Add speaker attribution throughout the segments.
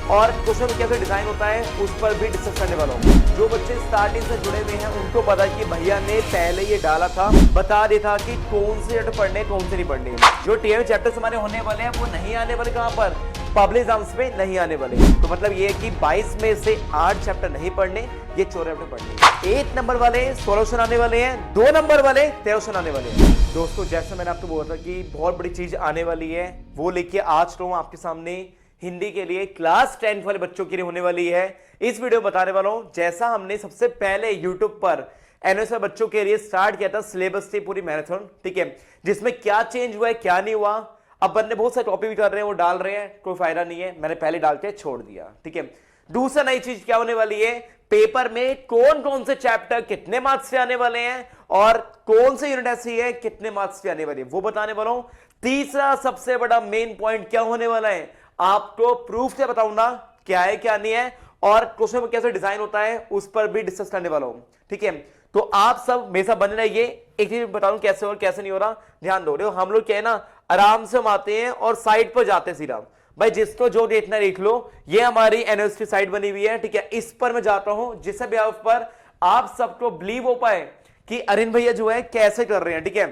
Speaker 1: और क्वेश्चन कैसे डिजाइन होता है उस पर भी डिस्कस करने वाला हूँ। जो बच्चे स्टार्टिंग से जुड़े हुए हैं उनको पता है कि भैया ने पहले ये डाला था, बता दिया था कि कौन से चैप्टर पढ़ने कौन से नहीं पढ़ने। जो टीएम चैप्टर्स हमारे होने वाले हैं वो नहीं आने वाले कहाँ पर, पब्लिक एग्जाम्स में नहीं आने वाले। तो मतलब ये है कि 22 में से 8 चैप्टर नहीं पढ़ने, ये 14 चैप्टर पढ़ने। 8 नंबर वाले 16 आने वाले हैं, 2 नंबर वाले 13 आने वाले हैं। दोस्तों जैसे मैंने आपको बोला था कि बहुत बड़ी चीज आने वाली है, वो लेके आज तो आपके सामने हिंदी के लिए क्लास 10 वाले बच्चों के लिए होने वाली है। इस वीडियो में बताने वाला हूं जैसा हमने सबसे पहले यूट्यूब पर एनएसआर बच्चों के लिए स्टार्ट किया था सिलेबस से पूरी मैराथन, ठीक है, जिसमें क्या चेंज हुआ है क्या नहीं हुआ। अब बंदे बहुत सारे टॉपिक भी कर रहे हैं, वो डाल रहे हैं, कोई फायदा नहीं है, मैंने पहले डाल के छोड़ दिया, ठीक है। दूसरा नई चीज क्या होने वाली है, पेपर में कौन कौन से चैप्टर कितने मार्क्स से आने वाले हैं और कौन से यूनिट ऐसी है कितने मार्क्स से आने वाली है, वो बताने वाला हूं। तीसरा सबसे बड़ा मेन पॉइंट क्या होने वाला है, आपको प्रूफ से बताऊंगा क्या है क्या नहीं है, और क्वेश्चन में कैसे डिजाइन होता है उस पर भी डिस्कस करने वाला हूं, ठीक है। तो आप सब मेरे साथ बने रहिए। एक चीज बता दूं कैसे और कैसे नहीं हो रहा, ध्यान दो। रहे हो हम लोग क्या है ना, आराम से हम आते हैं और साइट पर जाते हैं सीधा। भाई जिसको जो देखना देख लो, ये हमारी एनएसटी साइट बनी हुई है, ठीक है। इस पर मैं जाता हूं जिससे भी पर आप सबको बिलीव हो पाए कि अरिन भैया जो है कैसे कर रहे हैं, ठीक है।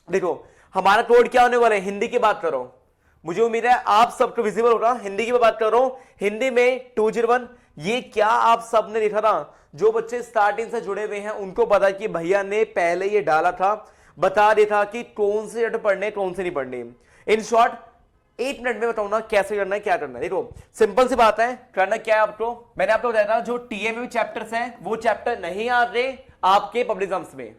Speaker 1: देखो हमारा कोड क्या होने वाला है, हिंदी की बात करो, मुझे उम्मीद है आप सबको विजिबल होगा। हिंदी की बात कर रहा हूं, हिंदी में 201। ये क्या आप सबने देखा था, जो बच्चे स्टार्टिंग से जुड़े हुए हैं उनको पता कि भैया ने पहले ये डाला था, बता दिया था कि कौन से चैप्टर पढ़ने कौन से नहीं पढ़ने। इन शॉर्ट 8 मिनट में बताऊंगा कैसे करना है क्या करना है। देखो सिंपल सी बात है, करना क्या है आपको, मैंने आपको बताया था जो टीएमए चैप्टर्स हैं वो चैप्टर नहीं आ रहे आपके पब्लिक एग्जाम्स में।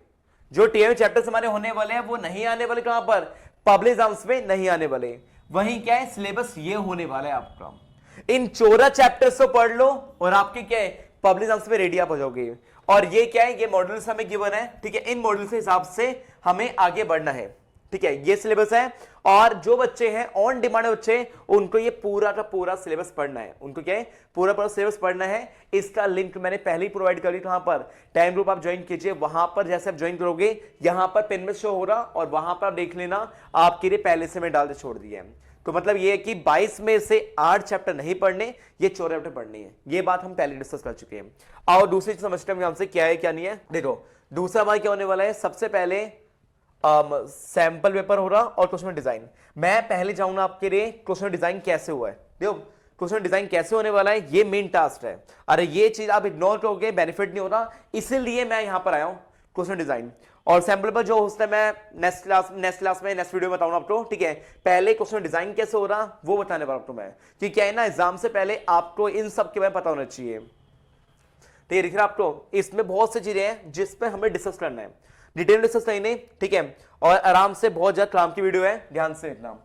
Speaker 1: जो टीएमए चैप्टर्स हमारे होने वाले हैं वो नहीं आने वाले कहां पर, पब्लिक एग्जाम्स में नहीं आने वाले। वहीं क्या है, सिलेबस ये होने वाला है आपका। इन 14 चैप्टर्स को पढ़ लो और आपके क्या है पब्लिक एग्जाम्स में रेडी आप हो जाओगे। और ये क्या है, ये मॉड्यूल्स हमें गिवन है, ठीक है। इन मॉड्यूल्स के हिसाब से हमें आगे बढ़ना है, ठीक है। ये सिलेबस है और जो बच्चे हैं ऑन डिमांड बच्चे, उनको ये पूरा का पूरा सिलेबस पढ़ना है। उनको क्या है, पूरा पूरा सिलेबस पढ़ना है। इसका लिंक मैंने पहले ही प्रोवाइड कर दी, कहां पर, टाइम ग्रुप आप ज्वाइन कीजिए। वहां पर जैसे आप ज्वाइन करोगे यहां पर पिन में शो हो रहा और वहां पर आप देख लेना, आपके लिए पहले से मैं डाल के छोड़ दिया है। तो मतलब ये है कि 22 में से 8 चैप्टर नहीं पढ़ने, ये 14 चैप्टर पढ़ने हैं। ये बात हम पहले डिस्कस कर चुके हैं। और दूसरी चीज समझते हैं हमसे क्या है क्या नहीं है। देखो दूसरा हमारा क्या होने वाला है, सबसे पहले सैंपल पेपर हो रहा और क्वेश्चन डिजाइन। मैं पहले जाऊंगा आपके लिए क्वेश्चन डिजाइन कैसे हुआ है। देखो क्वेश्चन डिजाइन कैसे होने वाला है, ये मेन टास्क है। अरे ये चीज आप इग्नोर करोगे बेनिफिट नहीं होता, इसीलिए मैं यहां पर आया हूं क्वेश्चन डिजाइन। और सैंपल पर जो होता है मैं नेक्स्ट क्लास में नेक्स्ट वीडियो में बताऊंगा आपको, ठीक है। पहले क्वेश्चन डिजाइन कैसे हो रहा वो बताने वाला हूं मैं, कि क्या है ना, एग्जाम से पहले आपको इन सब के बारे में पता होना चाहिए। तो ये दिख रहा है आपको, इसमें बहुत सी चीजें हैं जिस पे हमें डिस्कस करना है, डिटेल डिस्कस नहीं, ठीक है। और आराम से बहुत ज्यादा काम की वीडियो है, ध्यान से देखना।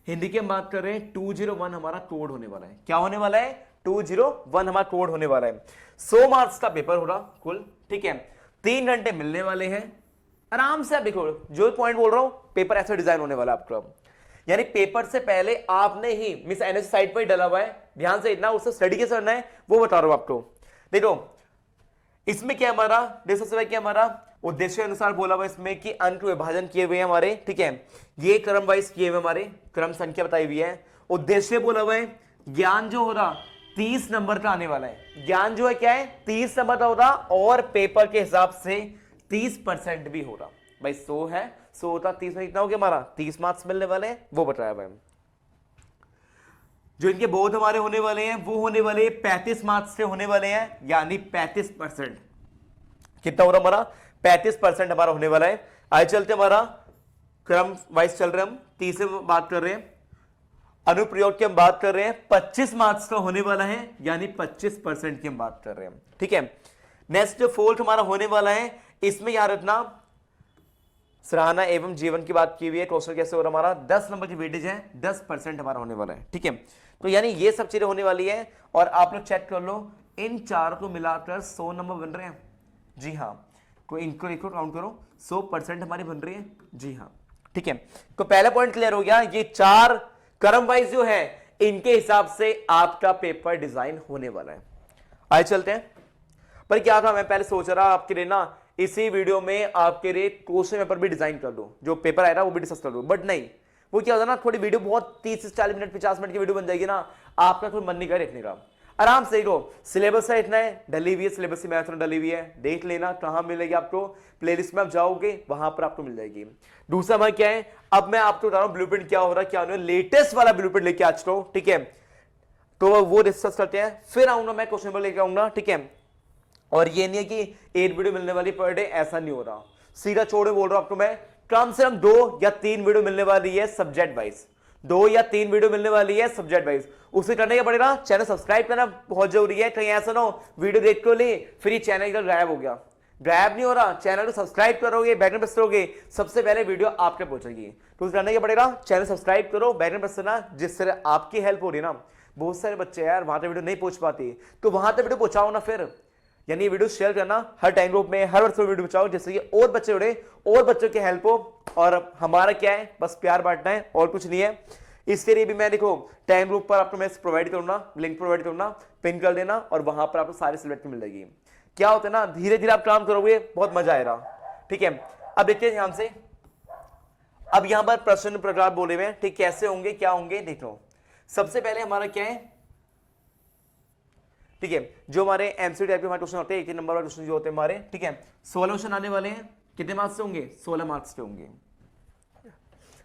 Speaker 1: हिंदी की हम बात कर रहे हैं, 201 हमारा कोड होने वाला है। क्या होने वाला है, 201 हमारा कोड होने वाला है। 100 मार्क्स का पेपर हो रहा कुल, ठीक है। 3 घंटे मिलने वाले हैं। आराम से आप देखो, जो पॉइंट बोल रहा हूं, पेपर ऐसा डिजाइन होने वाला है आपका। यानी पेपर से पहले आपने ही मिस एनएस साइट पर ही डाला हुआ है, ध्यान से इतना, उससे स्टडी कैसे करना है वो बता रहा हूं आपको। देखो इसमें क्या हमारा डिस्कस क्या हमारा उद्देश्य अनुसार बोला हुआ इसमें कि अंक विभाजन किए हुए हैं हमारे, ठीक है। ये क्रम वाइज किए हुए हमारे, क्रम संख्या बताई हुई है। उद्देश्य बोला हुआ है, ज्ञान जो हो रहा 30 नंबर का आने वाला है। ज्ञान जो है क्या है, 30 नंबर का हो रहा और पेपर के हिसाब से 30% भी हो रहा। भाई 100 है, 100 होता 30 में कितना हो गया हमारा, 30 मार्क्स मिलने वाले हैं, वो बताया हुआ है। जो इनके बोध हमारे होने वाले हैं वो होने वाले 35 मार्क्स से होने वाले हैं, यानी 35%। कितना हो रहा हमारा, 35% हमारा होने वाला है। आगे चलते हमारा क्रम वाइज चल रहे, हम तीसरे बात कर रहे हैं, अनुप्रयोग की हम बात कर रहे हैं, 25 मार्क्स का होने वाला है, यानी 25% की हम बात कर रहे हैं, ठीक है। नेक्स्ट फोर्थ हमारा होने वाला है, इसमें याद रखना सराहना एवं जीवन की बात की हुई है। क्वेश्चन कैसे हो रहा हमारा, 10 नंबर की वेटेज है, 10% हमारा होने वाला है, ठीक है। तो यानी ये सब चीजें होने वाली है। और आप लोग चेक कर लो, इन चार को मिलाकर 100 नंबर बन रहे हैं। जी हाँ, को इनको काउंट करो, 100% हमारी बन रही है। जी हाँ, ठीक है। तो पहला पॉइंट क्लियर हो गया, ये 4 क्रम वाइज जो है इनके हिसाब से आपका पेपर डिजाइन होने वाला है। आइए चलते हैं। पर क्या था, मैं पहले सोच रहा आपके लिए ना इसी वीडियो में आपके लिए क्वेश्चन पेपर भी डिजाइन कर दूं, जो पेपर आया था वो भी डिस्कस कर दूं, बट नहीं, वो क्या होता है ना, थोड़ी वीडियो बहुत 30 से 40 मिनट 50 मिनट की वीडियो बन जाएगी ना, आपका कोई मन नहीं करे देखने का। आराम से देखो, सिलेबस है इतना है, डली हुई है सिलेबस की मैथ में, डली हुई है, देख लेना कहां मिलेगी आपको, प्लेलिस्ट में आप जाओगे वहां पर आपको मिल जाएगी। दूसरा हमारा क्या है, अब मैं आपको बता रहा हूं ब्लूप्रिंट क्या हो रहा है क्या नहीं, लेटेस्ट वाला ब्लूप्रिंट लेके आ चुका हूं, ठीक है, तो वो डिस्कस करते हैं, फिर आऊंगा मैं क्वेश्चन पेपर लेके आऊंगा, ठीक है। और ये नहीं है कि 8 वीडियो मिलने वाली पर डे, ऐसा नहीं हो रहा, सीधा छोड़े बोल रहा हूं आपको मैं, कम से कम 2 या 3 वीडियो मिलने वाली है सब्जेक्ट वाइज, 2 या 3 वीडियो मिलने वाली है सब्जेक्ट वाइज। उसे करने का पड़ेगा, चैनल सब्सक्राइब करना बहुत जरूरी है, कहीं ऐसा ना हो वीडियो देख को ले फिर ये चैनल का गायब हो गया, गायब नहीं हो रहा, चैनल को सब्सक्राइब करोगे, बैकग्राउंड प्रेस करोगे, सबसे पहले वीडियो आपके पहुंचेगी। तो उसे करने का पड़ेगा, चैनल सब्सक्राइब करो, बैकग्राउंड प्रेस करना, जिससे आपकी हेल्प हो रही है ना। बहुत सारे बच्चे यार वहां तक वीडियो नहीं पहुंच पाती, तो वहां तक वीडियो पहुंचाओ ना फिर, यानी वीडियो शेयर करना हर टाइम ग्रुप में, हर वर्ष में वीडियो पहुंचाओ, जिससे कि और बच्चे जुड़े, और बच्चों की हेल्प हो। और हमारा क्या है, बस प्यार बांटना है और कुछ नहीं है। इसके लिए भी मैं देखो टाइम ग्रुप पर आपको मैं प्रोवाइड करूंगा, लिंक प्रोवाइड करूंगा, पिन कर देना, और वहां पर आपको सारे सिलेक्ट मिल जाएगी। क्या होता है ना, धीरे धीरे आप काम करोगे, बहुत मजा आएगा, ठीक है। अब देखते हैं ध्यान से, अब यहां पर प्रश्न प्रकार बोले हुए हैं, ठीक, कैसे होंगे क्या होंगे देख लो। सबसे पहले हमारा क्या है, ठीक है, जो हमारे एमसीक्यू टाइप के हमारे क्वेश्चन होते हैं, 1 नंबर वाले क्वेश्चन जो होते हैं हमारे, ठीक है, 16 क्वेश्चन आने वाले हैं, कितने मार्क्स से होंगे, 16 मार्क्स के होंगे,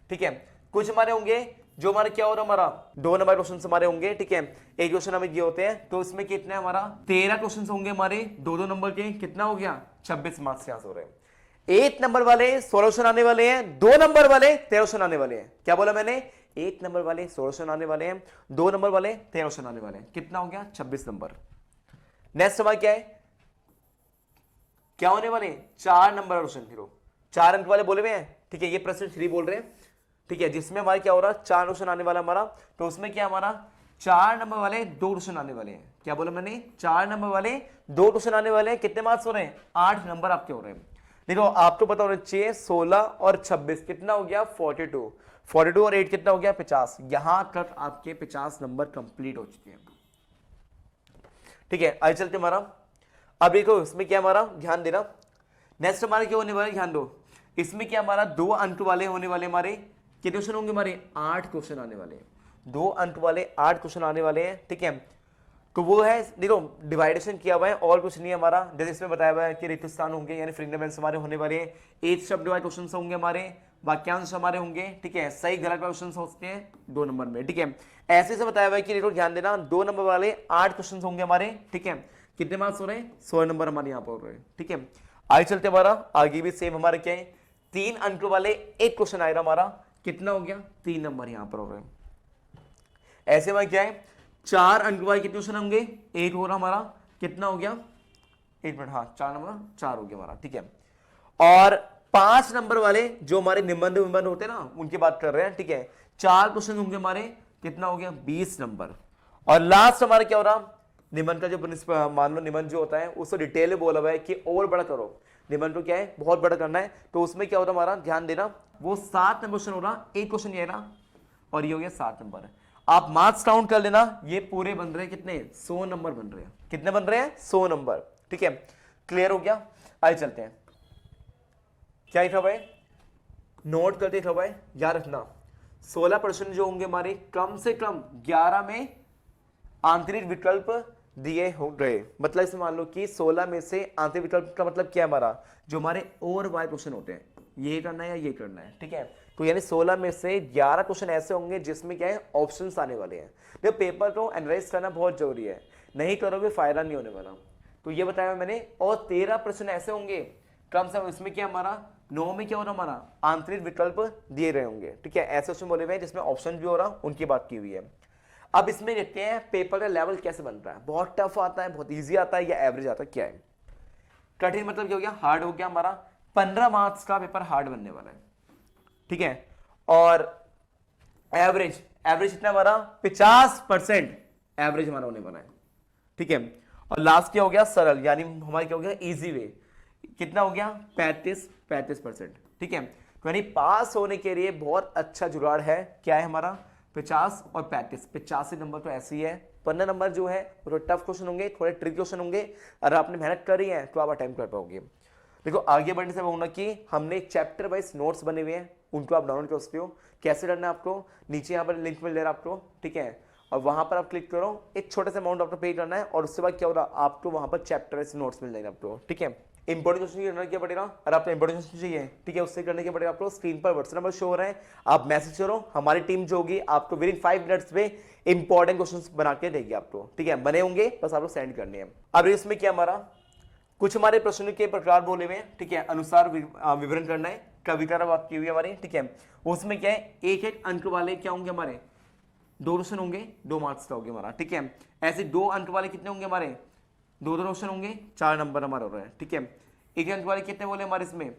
Speaker 1: ठीक है। कुछ हमारे होंगे जो हमारे क्या हो रहा है, हमारा 2 नंबर क्वेश्चन हमारे होंगे, ठीक है, एक क्वेश्चन हमें ये होते हैं, तो इसमें कितने हमारा 13 क्वेश्चन होंगे हमारे 2-2 नंबर के, कितना हो गया 26 मार्क्स यहां से हो रहे हैं। 8 नंबर वाले 16 क्वेश्चन आने वाले हैं, 2 नंबर वाले 13 क्वेश्चन आने वाले हैं। क्या बोला मैंने, 8 नंबर वाले 16 क्वेश्चन आने वाले हैं, 2 नंबर वाले 13 क्वेश्चन आने वाले हैं, कितना हो गया 26 नंबर। नेक्स्ट हमारा क्या है, क्या होने वाले 4 नंबर क्वेश्चन, 4 अंक वाले बोले हुए हैं, ठीक है, ये प्रश्न 3 बोल रहे हैं, ठीक है, जिसमें हमारा क्या हो रहा है 4 क्वेश्चन आने वाला हमारा, तो उसमें क्या हमारा 4 नंबर वाले 2 क्वेश्चन आने वाले हैं। क्या बोला मैंने, 4 नंबर वाले 2 क्वेश्चन आने वाले हैं, कितने मार्क्स हो रहे हैं, 8 नंबर आपके हो रहे हैं। देखो आपको पता होना चाहिए 16 और 26 कितना हो गया 42, 42 और 8 कितना हो गया 50, यहां तक आपके 50 नंबर कंप्लीट हो चुके हैं, ठीक है। आगे चलते हमारा, अब देखो इसमें क्या हमारा ध्यान देना, नेक्स्ट हमारा क्या होने वाला है, ध्यान दो, इसमें क्या हमारा 2 अंक वाले होने वाले, हमारे कितने क्वेश्चन होंगे, हमारे 8 क्वेश्चन आने वाले हैं, 2 अंक वाले 8 क्वेश्चन आने वाले हैं, ठीक है। तो वो है, देखो डिवाइडेशन किया हुआ है और कुछ नहीं है हमारा, जैसे इसमें बताया हुआ है कि रिक्त स्थान होंगे, यानी फ्रीगमेंट्स हमारे होने वाले हैं, 8 शब्द वाले क्वेश्चन होंगे हमारे, वाक्यांश हमारे होंगे, ठीक है, सही गलत क्वेश्चन होते हैं 2 नंबर में, ठीक है। ऐसे से बताया हुआ है कि देखो ध्यान देना, 2 नंबर वाले 8 क्वेश्चन होंगे हमारे, ठीक है, कितने मार्क्स हो रहे हैं 16 नंबर हमारे यहाँ पर हो रहे हैं, ठीक है। आगे चलते हमारा, आगे भी सेम हमारा क्या है, 3 अंक वाले एक क्वेश्चन आएगा हमारा, कितना हो गया 3 नंबर यहाँ पर हो रहे हैं। ऐसे में क्या है, 4 अंक वाले कितने क्वेश्चन होंगे, 1 हो रहा हमारा, कितना हो गया 1 मिनट, हाँ 4 नंबर 4 हो गया हमारा, ठीक है। और 5 नंबर वाले जो हमारे निबंध विबंध होते हैं ना, उनकी बात कर रहे हैं, ठीक है, 4 क्वेश्चन होंगे हमारे, कितना हो गया 20 नंबर। और लास्ट हमारा क्या हो रहा, निबंध का जो मान लो निबंध जो होता है उसको डिटेल में बोला हुआ है कि और बड़ा करो, निबंध को क्या है बहुत बड़ा करना है, तो उसमें क्या होता है हमारा, ध्यान देना, वो 7 नंबर क्वेश्चन हो रहा, एक क्वेश्चन ये ना, और ये हो गया 7 नंबर। आप मार्क्स काउंट कर लेना, ये पूरे बन रहे हैं कितने 100 नंबर बन रहे हैं, कितने बन रहे हैं 100 नंबर, ठीक है, क्लियर हो गया। आइए चलते हैं, क्या लिखा हुआ है, नोट करते लिखा हुआ है, याद रखना 16 प्रश्न जो होंगे हमारे, कम से कम 11 में आंतरिक विकल्प दिए हो गए, मतलब इसमें मान लो कि 16 में से आंतरिक विकल्प का मतलब क्या है हमारा, जो हमारे और वाई क्वेश्चन होते हैं, ये करना है या ये करना है, ठीक है। तो यानी 16 में से 11 क्वेश्चन ऐसे होंगे जिसमें क्या है ऑप्शंस आने वाले हैं। देखो पेपर को एनालाइज करना बहुत जरूरी है, नहीं करोगे फायदा नहीं होने वाला, तो ये बताया मैंने। और 13 प्रश्न ऐसे होंगे कम से कम, इसमें क्या हमारा 9 में क्या हो रहा हमारा आंतरिक विकल्प दिए रहे होंगे, ठीक है, ऐसे क्वेश्चन बोले हुए हैं जिसमें ऑप्शन भी हो रहा, उनकी बात की हुई है। अब इसमें देखते हैं पेपर का लेवल कैसे बनता है, बहुत टफ आता है, बहुत इजी आता है, या एवरेज आता है, क्या है कठिन, मतलब क्या हो गया हार्ड हो गया हमारा। 15 मार्क्स का पेपर हार्ड बनने वाला है, ठीक है। और एवरेज कितना हमारा 50% एवरेज हमारा होने वाला है, ठीक है। और लास्ट क्या हो गया सरल, यानी हमारा क्या हो गया इजी वे, कितना हो गया 35%, ठीक है। यानी पास होने के लिए बहुत अच्छा जुगाड़ है, क्या है हमारा 50 और 35, 85 नंबर तो ऐसे ही है। 15 नंबर जो है वो टफ क्वेश्चन होंगे, थोड़े ट्रिक क्वेश्चन होंगे, अगर आपने मेहनत करी है तो आप अटेम्प्ट कर पाओगे। देखो आगे बढ़ने से कहूंगा कि हमने चैप्टर वाइज नोट्स बने हुए हैं, उनको आप डाउनलोड कर सकते हो। कैसे करना है आपको, नीचे यहाँ पर लिंक मिल रहा है आपको, ठीक है, और वहां पर आप क्लिक करो, एक छोटा सा अमाउंट आपको पे करना है और उसके बाद क्या हो रहा है आपको वहां पर चैप्टर से नोट्स मिल जाएंगे आपको, ठीक है। इंपॉर्टेंट क्वेश्चन करना क्या पड़ेगा, और आपको इंपॉर्टेंट क्वेश्चन चाहिए, ठीक है, उससे करने के पड़ेगा आपको स्क्रीन पर व्हाट्सएप नंबर शो हो रहा है, आप मैसेज करो, हमारी टीम जो होगी आपको विद इन 5 मिनट्स में इंपॉर्टेंट क्वेश्चंस बना के देगी आपको, ठीक है, बने होंगे, बस आपको सेंड करने हैं। अब इसमें क्या हमारा कुछ हमारे प्रश्न के प्रकार बोले हुए हैं, ठीक है, अनुसार विवरण करना है, कविता बात की हुई है हमारी, ठीक है। उसमें क्या है, एक एक अंक वाले क्या होंगे हमारे 2 क्वेश्चन होंगे, 2 मार्क्स का होंगे हमारा, ठीक है। ऐसे 2 अंक वाले कितने होंगे हमारे 2 क्वेश्चन होंगे, 4 नंबर हमारा हो रहा है, ठीक है। एक अंक वाले कितने बोले हमारे इसमें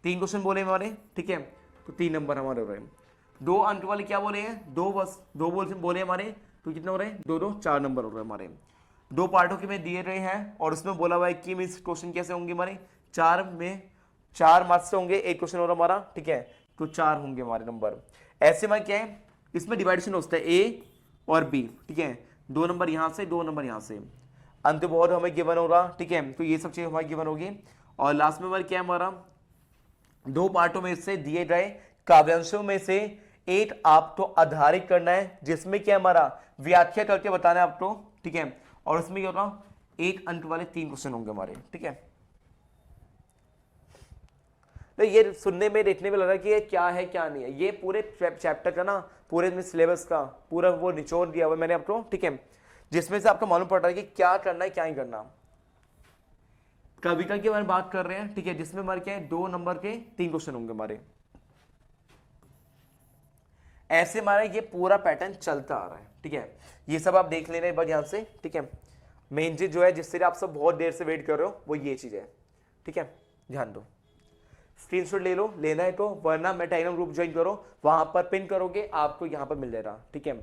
Speaker 1: 3 क्वेश्चन बोले हमारे, ठीक है, तो 3 नंबर हमारे हो रहे हैं। 2 अंक वाले क्या बोले हैं 2, बस 2 बोले हमारे, तो कितने हो रहे हैं 2 2 4 नंबर हो रहे हैं हमारे। 2 पार्टों के में दिए रहे हैं और उसमें बोला हुआ है कि मीन्स क्वेश्चन कैसे होंगे हमारे 4 में 4 मार्क्स से होंगे, एक क्वेश्चन हो रहा हमारा, ठीक है, तो 4 होंगे हमारे नंबर। ऐसे में क्या है, इसमें डिवाइडेशन होता है ए और बी, ठीक है, 2 नंबर यहां से 2 नंबर यहां से, अंत बहुत हमें गिवन हो रहा, ठीक है, तो ये सब चीज हमारी गिवन होगी। और लास्ट में हमारे क्या है हमारा 2 पार्टों में से दिए गए काव्यांशों में से एक आपको आधारित करना है, जिसमें क्या हमारा व्याख्या करके बताना है आपको, ठीक है, और उसमें क्या होगा 1 अंक वाले 3 क्वेश्चन होंगे हमारे, ठीक है। तो ये सुनने में देखने में लग रहा है कि ये क्या है क्या नहीं है, ये पूरे चैप्टर का ना पूरे में सिलेबस का पूरा वो निचोड़ दिया हुआ मैंने आपको, ठीक है, जिसमें से आपको मालूम पड़ रहा है कि क्या करना है क्या नहीं करना। कविता के बारे में बात कर रहे हैं, ठीक है, जिसमें हमारे क्या है 2 नंबर के 3 क्वेश्चन होंगे हमारे। ऐसे हमारा ये पूरा पैटर्न चलता आ रहा है, ठीक है, ये सब आप देख लेना एक बार ध्यान से, ठीक है। मेन चीज जो है जिससे आप सब बहुत देर से वेट कर रहे हो वो ये चीज है, ठीक है, ध्यान दो, स्क्रीनशॉट ले लो, लेना है तो, वरना मैं टेलीग्राम ग्रुप ज्वाइन करो, वहां पर पिन करोगे आपको यहां पर मिल जाएगा, ठीक है,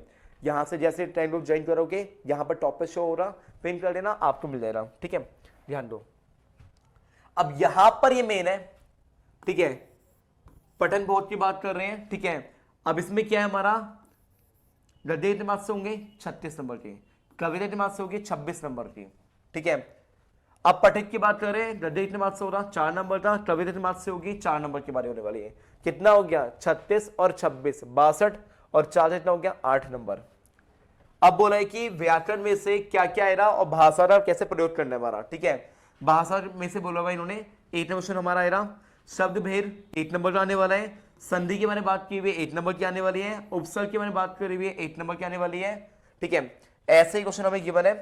Speaker 1: यहां से जैसे टेलीग्राम ग्रुप ज्वाइन करोगे यहां पर टॉप पे शो हो रहा, पिन कर देना आपको मिल जाएगा, ठीक है, ध्यान दो। अब यहां पर ये मेन है, ठीक है, पठन बहुत की बात कर रहे हैं, ठीक है। अब इसमें क्या है हमारा गद्य के मार्क्स होंगे 36 नंबर के, कविता के मार्क्स होंगे 26 नंबर की, ठीक है। अब पठन की बात करें गद्य कितने मार्क्स से हो रहा 4 नंबर का, कविता कितने मार्क्स से होगी 4 नंबर की बारी होने वाली है। कितना हो गया 36 और 26 62 और 4 कितना हो गया 8 नंबर। अब बोला है कि व्याकरण में से क्या क्या आएगा और भाषा का कैसे प्रयोग करना है हमारा, ठीक है। भाषा में से बोला हुआ इन्होंने 1 नंबर क्वेश्चन हमारा आएगा, शब्द भेद 1 नंबर का आने वाला है, संधि के बारे में बात की हुई 1 नंबर की आने वाली है, उपसर्ग के बारे में बात करी हुई 1 नंबर की आने वाली है, ठीक है। ऐसे ही क्वेश्चन हमें गिवन है।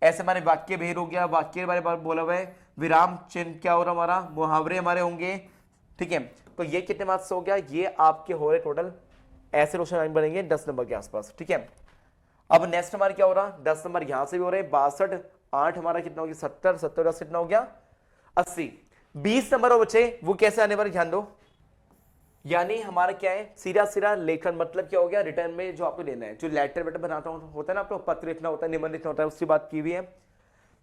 Speaker 1: ऐसे हमारे वाक्य भेद हो गया, वाक्य के बारे में बोला हुआ है, विराम चिन्ह क्या हो रहा हमारा, मुहावरे हमारे होंगे, ठीक है। तो ये कितने मार्क्स हो गया, ये आपके हो रहे टोटल ऐसे क्वेश्चन बनेंगे 10 नंबर के आसपास, ठीक है। अब नेक्स्ट हमारे क्या हो रहा 10 नंबर यहां से भी हो रहे 62 8 हमारा कितना हो गया 70 70 10 कितना हो गया 80 20 नंबर और बचे, वो कैसे आने वाले ध्यान दो। यानी हमारा क्या है सीधा सीधा लेखन, मतलब क्या हो गया रिटर्न में जो आपको लेना है, जो लेटर वेटर बनाता होता है ना आपको, पत्र लिखना होता है, निबंध लिखना होता है, उसकी बात की हुई है।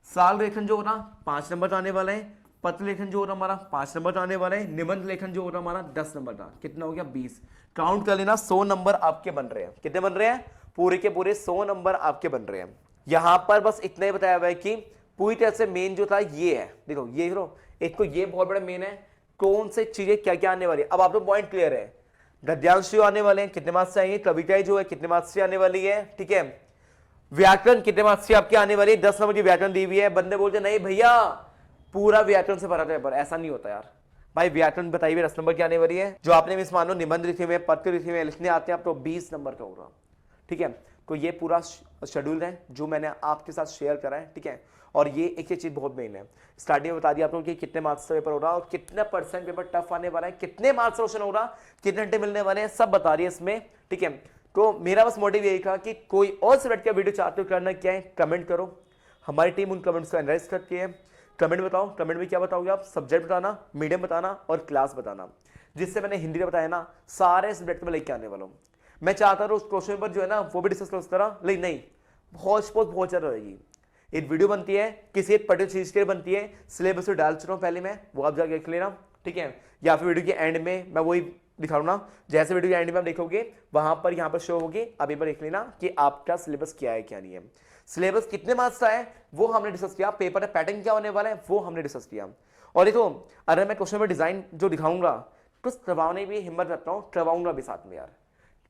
Speaker 1: साल लेखन जो हो रहा 5 नंबर का आने वाला है, पत्र लेखन जो हो रहा हमारा 5 नंबर का आने वाला है, निबंध लेखन जो हो रहा हमारा 10 नंबर का, कितना हो गया 20। काउंट कर लेना 100 नंबर आपके बन रहे हैं, कितने बन रहे हैं पूरे के पूरे 100 नंबर आपके बन रहे हैं। यहां पर बस इतना ही बताया हुआ है कि पूरी तरह से मेन जो था ये है, देखो ये एक तो ये बहुत बड़ा मेन है, कौन से चीजें क्या क्या आने वाली है। अब आप लोग पॉइंट क्लियर है, गद्यांश जो आने वाले हैं कितने मार्क्स से आएंगे, कविताएं जो है कितने मार्क्स से आने वाली है, ठीक है। व्याकरण कितने मार्क्स से आपके आने वाली है, 10 नंबर की व्याकरण दी हुई है। बंदे बोलते नहीं भैया पूरा व्याकरण से भरा था पेपर, ऐसा नहीं होता यार भाई, व्याकरण बताई हुई 10 नंबर की आने वाली है। जो आपने मिस मानो निबंध लिखे हुए, पत्र लिखे हुए, लिखने आते हैं आप तो 20 नंबर का होगा, ठीक है। तो ये पूरा शेड्यूल है जो मैंने आपके साथ शेयर करा है, ठीक है। और ये एक चीज बहुत मेन है, स्टार्टिंग में बता दिया आप लोगों कि कितने मार्क्स का पेपर हो रहा है और कितने % पेपर टफ आने वाला है, कितने मार्क्स क्वेश्चन हो रहा, कितने घंटे मिलने वाले हैं, सब बता रही है इसमें, ठीक है। तो मेरा बस मोटिव यही था कि कोई और सब्जेक्ट का वीडियो चाहते हो करना क्या है कमेंट करो, हमारी टीम उन कमेंट्स को एनालाइज करती है। कमेंट बताओ, कमेंट में क्या बताओगे आप, सब्जेक्ट बताना, मीडियम बताना और क्लास बताना। जिससे मैंने हिंदी में बताया ना सारे सब्जेक्ट में लेके आने वाला हूँ। मैं चाहता हूँ उस क्वेश्चन पर जो है ना वो भी डिस्कस करो उस तरह, लेकिन नहीं बहुत ज़्यादा रहेगी। एक वीडियो बनती है किसी एक पर्टिकुलर चीज के लिए बनती है, सिलेबस डाल चुका हूँ पहले मैं, वो आप जाके देख लेना, ठीक है। या फिर वीडियो के एंड में मैं वही दिखाऊँ ना, जैसे वीडियो के एंड में आप देखोगे वहां पर यहाँ पर शो होगी, अब एक बार देख लेना कि आपका सिलेबस क्या है क्या नहीं है, सिलेबस कितने मार्क्स का है वो हमने डिस्कस किया, पेपर का पैटर्न क्या होने वाला है वो हमने डिस्कस किया। और देखो अगर मैं क्वेश्चन में डिजाइन जो दिखाऊंगा कुछ करवाने भी हिम्मत रखता हूँ, करवाऊंगा भी साथ में यार।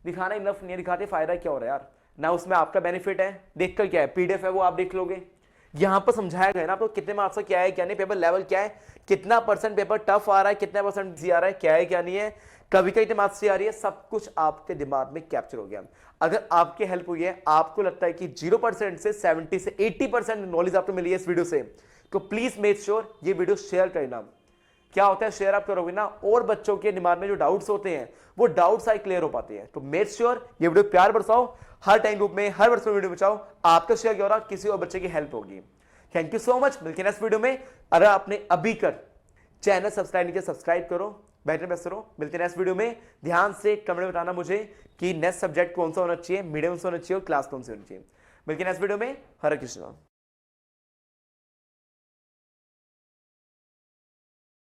Speaker 1: दिखाना इनफ नहीं है, दिखाते फायदा क्या हो रहा है यार ना, उसमें आपका बेनिफिट है। देखकर क्या है, पीडीएफ है वो आप देख लोगे, यहां पर समझाया गया ना आपको कितने मार्क्स का क्या है क्या नहीं, पेपर लेवल क्या है, कितना परसेंट पेपर टफ आ रहा है, कितना परसेंट इजी आ रहा है, क्या है क्या नहीं है, कभी कितने मार्क्स से आ रही है, सब कुछ आपके दिमाग में कैप्चर हो गया। अगर आपकी हेल्प हुई है, आपको लगता है कि 0% से 70 से 80% नॉलेज आपको मिली है इस वीडियो से, तो प्लीज मेक श्योर ये वीडियो शेयर करना। क्या होता है, शेयर आप करोगे ना, और बच्चों के दिमाग में जो डाउट्स होते हैं वो डाउट्स आई क्लियर हो पाते हैं। तो मेक श्योर ये वीडियो प्यार बरसाओ, हर टाइम ग्रुप में हर वर्ष में वीडियो बचाओ, आपका शेयर क्या हो रहा, किसी और बच्चे की हेल्प होगी। थैंक यू सो मच, मिलते हैं नेक्स्ट वीडियो में। अगर आपने अभी कर चैनल सब्सक्राइब नहीं किया, सब्सक्राइब करो, बेटर बेस्ट करो। मिलते हैं नेक्स्ट वीडियो में। ध्यान से कमेंट में बताना मुझे कि नेक्स्ट सब्जेक्ट कौन सा होना चाहिए, मीडियम से होना चाहिए और क्लास कौन सी होनी चाहिए। मिलते हैं नेक्स्ट वीडियो में। हरे कृष्णा।